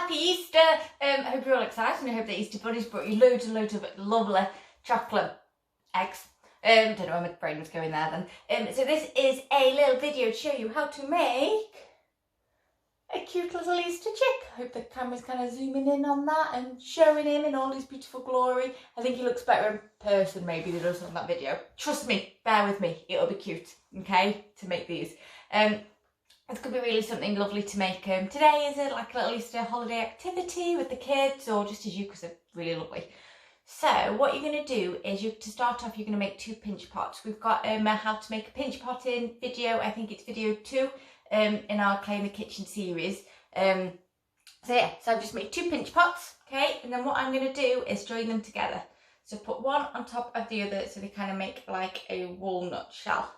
happy Easter. I hope you're all excited and I hope the Easter bunny's brought you loads and loads of lovely chocolate eggs. Don't know where my brain was going there then. So this is a little video to show you how to make a cute little Easter chick. I hope the camera's kind of zooming in on that and showing him in all his beautiful glory. I think he looks better in person maybe than he does on that video. Trust me, bear with me, it'll be cute, okay, to make these. This could be really something lovely to make. Today is like a little Easter holiday activity with the kids, or just as you, because they're really lovely. So what you're going to do is, to start off, you're going to make 2 pinch pots. We've got a how to make a pinch pot in video, I think it's video 2 in our Clay in the Kitchen series. So yeah, so I've just made 2 pinch pots, okay, and then what I'm going to do is join them together. So put one on top of the other so they kind of make like a walnut shell.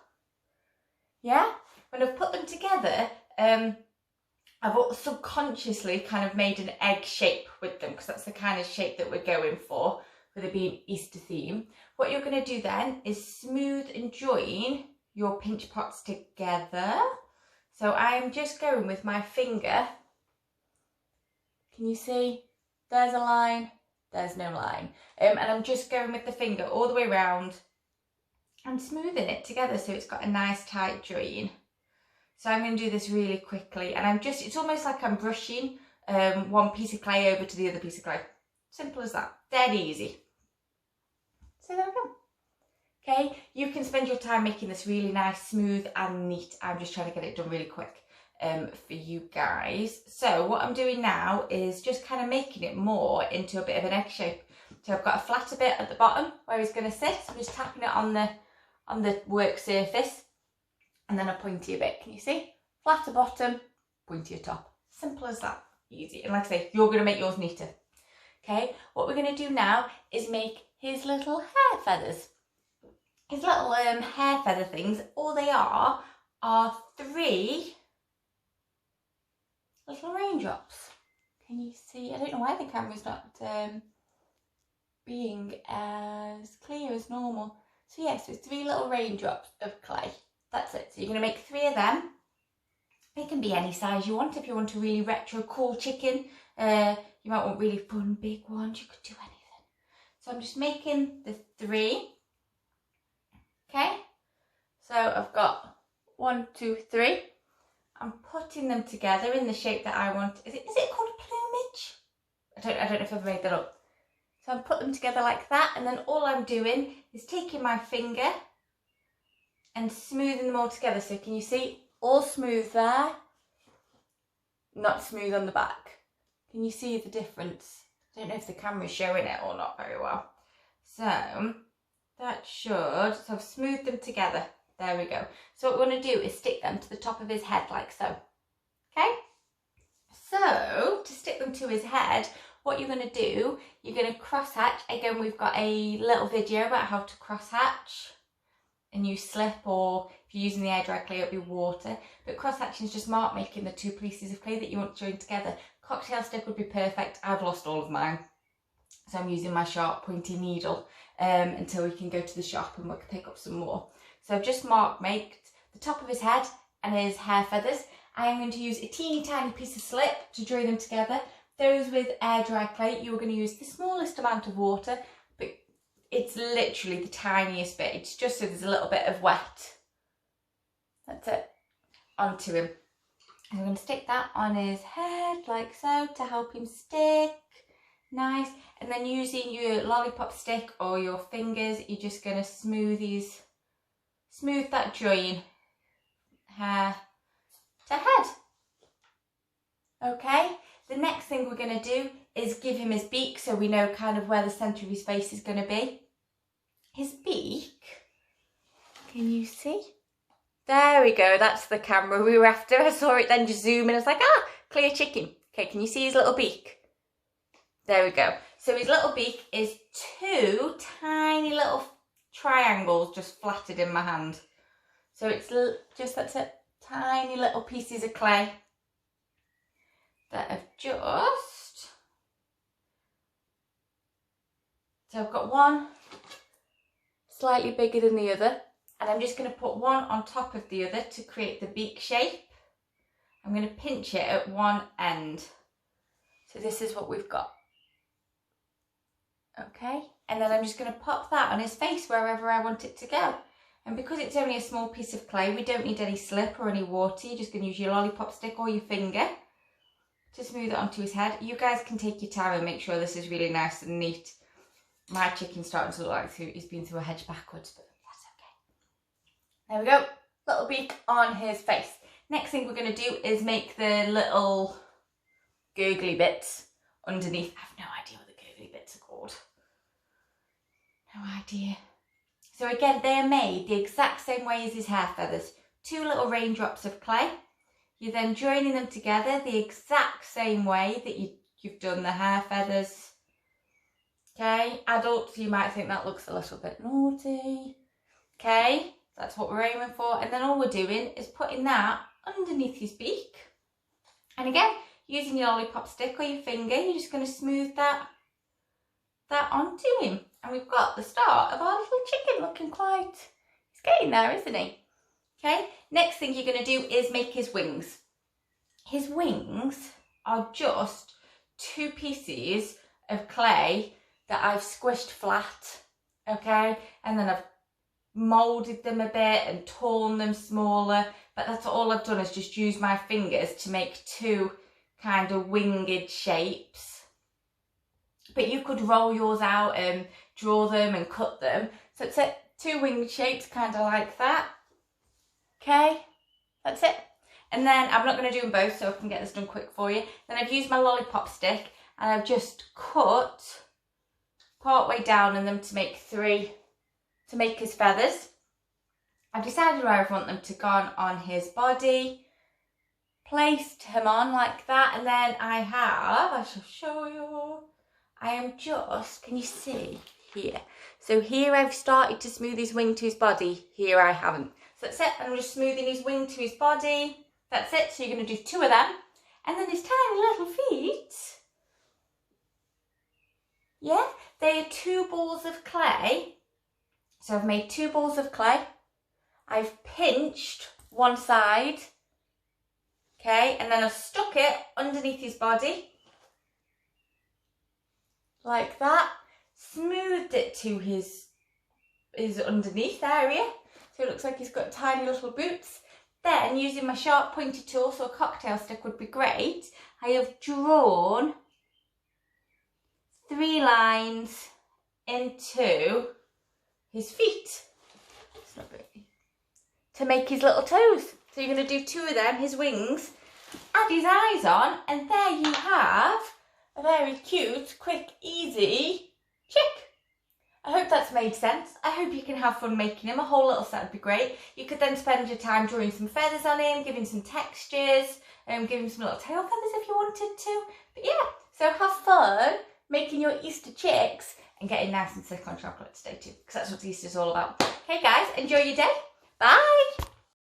Yeah? When I've put them together, I've subconsciously kind of made an egg shape with them because that's the kind of shape that we're going for it being Easter theme. What you're going to do then is smooth and join your pinch pots together. So I'm just going with my finger. Can you see? There's a line, there's no line. And I'm just going with the finger all the way around and smoothing it together so it's got a nice tight join. So I'm going to do this really quickly, and it's almost like I'm brushing one piece of clay over to the other piece of clay. Simple as that, dead easy. So there we go. Okay, you can spend your time making this really nice, smooth and neat. I'm just trying to get it done really quick for you guys. So what I'm doing now is just kind of making it more into a bit of an egg shape. So I've got a flatter bit at the bottom where he's going to sit. So I'm just tapping it on the work surface. And then a pointier bit, can you see? Flatter bottom, pointier top. Simple as that, easy. And like I say, you're going to make yours neater. Okay, what we're going to do now is make his little hair feathers. His little hair feather things, all they are 3 little raindrops. Can you see? I don't know why the camera's not being as clear as normal. So yes, it's 3 little raindrops of clay. That's it. So you're going to make 3 of them. They can be any size you want. If you want a really retro cool chicken, you might want really fun big ones. You could do anything. So I'm just making the 3. Okay. So I've got 1, 2, 3. I'm putting them together in the shape that I want. Is it called a plumage? I don't know if I've made that up. So I'm putting them together like that, and then all I'm doing is taking my finger and smoothing them all together. So can you see? All smooth there, not smooth on the back. Can you see the difference? I don't know if the camera's showing it or not very well. So that should, so I've smoothed them together. There we go. So what we want to do is stick them to the top of his head like so. Okay? So to stick them to his head, what you're going to do, you're going to cross hatch. Again, we've got a little video about how to cross hatch. And you slip, or if you're using the air dry clay, it'll be water. But cross hatching is just mark making the 2 pieces of clay that you want to join together. Cocktail stick would be perfect. I've lost all of mine, so I'm using my sharp pointy needle until we can go to the shop and we can pick up some more. So I've just mark made the top of his head and his hair feathers. I'm going to use a teeny tiny piece of slip to join them together. Those with air dry clay, you're going to use the smallest amount of water, but it's literally the tiniest bit. It's just so there's a little bit of wet. That's it. Onto him. I'm going to stick that on his head like so to help him stick. Nice. And then using your lollipop stick or your fingers, you're just going to smooth that join hair to head. Okay. The next thing we're going to do is give him his beak, so we know kind of where the centre of his face is going to be. His beak, can you see? There we go, that's the camera we were after. I saw it then just zoom in, I was like, clear chicken. Okay, can you see his little beak? There we go. So his little beak is 2 tiny little triangles just flattened in my hand. So it's just, that's it, tiny little pieces of clay that have just, so I've got one slightly bigger than the other, and I'm just going to put one on top of the other to create the beak shape. I'm going to pinch it at one end. So this is what we've got. Okay, and then I'm just going to pop that on his face wherever I want it to go. And because it's only a small piece of clay, we don't need any slip or any water. You're just going to use your lollipop stick or your finger to smooth it onto his head. You guys can take your time and make sure this is really nice and neat. My chicken's starting to look like he's been through a hedge backwards, but that's okay. There we go, little beak on his face. Next thing we're going to do is make the little gurgly bits underneath. I have no idea what the gurgly bits are called. No idea. So again, they are made the exact same way as his hair feathers. 2 little raindrops of clay. You're then joining them together the exact same way that you've done the hair feathers. Okay, adults, you might think that looks a little bit naughty. Okay, that's what we're aiming for. And then all we're doing is putting that underneath his beak. And again, using your lollipop stick or your finger, you're just going to smooth that onto him. And we've got the start of our little chicken looking quite, he's getting there, isn't he? Okay, next thing you're going to do is make his wings. His wings are just 2 pieces of clay that I've squished flat, okay? And then I've moulded them a bit and torn them smaller, but that's all I've done is just use my fingers to make 2 kind of winged shapes. But you could roll yours out and draw them and cut them. So it's 2 winged shapes, kind of like that. Okay, that's it. And then I'm not going to do them both so I can get this done quick for you. Then I've used my lollipop stick and I've just cut part way down and them to make 3, to make his feathers. I've decided where I want them to go on his body. Placed him on like that, and then I shall show you. I am just, can you see here? So here I've started to smooth his wing to his body. Here I haven't. So that's it. I'm just smoothing his wing to his body. That's it. So you're going to do 2 of them. And then his tiny little feet. Yeah, they are 2 balls of clay. So I've made 2 balls of clay. I've pinched one side. Okay, and then I've stuck it underneath his body. Like that. Smoothed it to his underneath area. So it looks like he's got tiny little boots. Then, using my sharp pointed tool, so a cocktail stick would be great, I have drawn 3 lines into his feet. It's not really, to make his little toes. So you're going to do 2 of them, his wings, add his eyes on, and there you have a very cute, quick, easy chick. I hope that's made sense. I hope you can have fun making him. A whole little set would be great. You could then spend your time drawing some feathers on him, giving some textures, give him some little tail feathers if you wanted to. But yeah, so have fun making your Easter chicks and getting nice and sick on chocolate today too, because that's what Easter's all about. Okay guys, enjoy your day. Bye.